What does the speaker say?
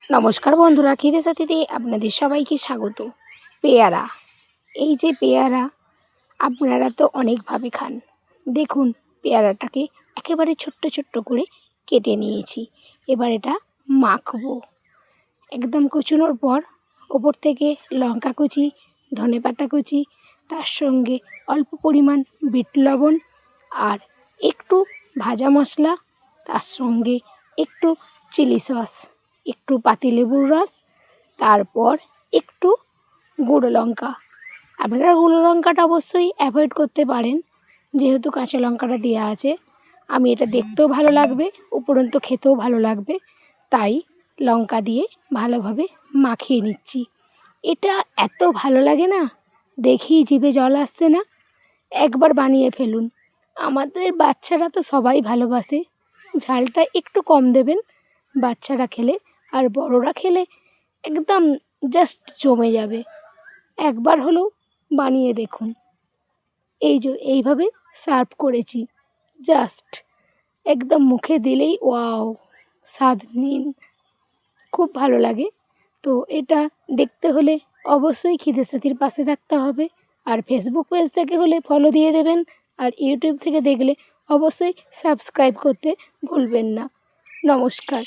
নমস্কার বন্ধুরা, খিদে সাথীতে আপনাদের সবাইকে স্বাগত। পেয়ারা, এই যে পেয়ারা আপনারা তো অনেকভাবে খান। দেখুন, পেয়ারাটাকে একেবারে ছোট্ট ছোট্ট করে কেটে নিয়েছি। এবার এটা মাখবো। একদম কুচোনোর পর ওপর থেকে লঙ্কা কুচি, ধনেপাতা কুচি, তার সঙ্গে অল্প পরিমাণ বিট লবণ আর একটু ভাজা মশলা, তার সঙ্গে একটু চিলি সস, একটু পাতিলেবুর রস, তারপর একটু গুঁড়ো লঙ্কা। আপনারা গুঁড়ো লঙ্কাটা অবশ্যই অ্যাভয়েড করতে পারেন, যেহেতু কাঁচা লঙ্কাটা দেওয়া আছে। আমি এটা দেখতেও ভালো লাগবে, উপরন্তু খেতেও ভালো লাগবে, তাই লঙ্কা দিয়ে ভালোভাবে মাখিয়ে নিচ্ছি। এটা এত ভালো লাগে না, দেখেই জিভে জল আসছে না? একবার বানিয়ে ফেলুন। আমাদের বাচ্চারা তো সবাই ভালোবাসে, ঝালটা একটু কম দেবেন বাচ্চারা খেলে, আর বড়রা খেলে একদম জাস্ট জমে যাবে। একবার হলেও বানিয়ে দেখুন। এই যে এইভাবে সার্ভ করেছি, জাস্ট একদম মুখে দিলেই ওয়াও, স্বাদ নিন, খুব ভালো লাগে। তো এটা দেখতে হলে অবশ্যই খিদে সাথীর পাশে থাকতে হবে, আর ফেসবুক পেজ থেকে হলে ফলো দিয়ে দেবেন, আর ইউটিউব থেকে দেখলে অবশ্যই সাবস্ক্রাইব করতে ভুলবেন না। নমস্কার।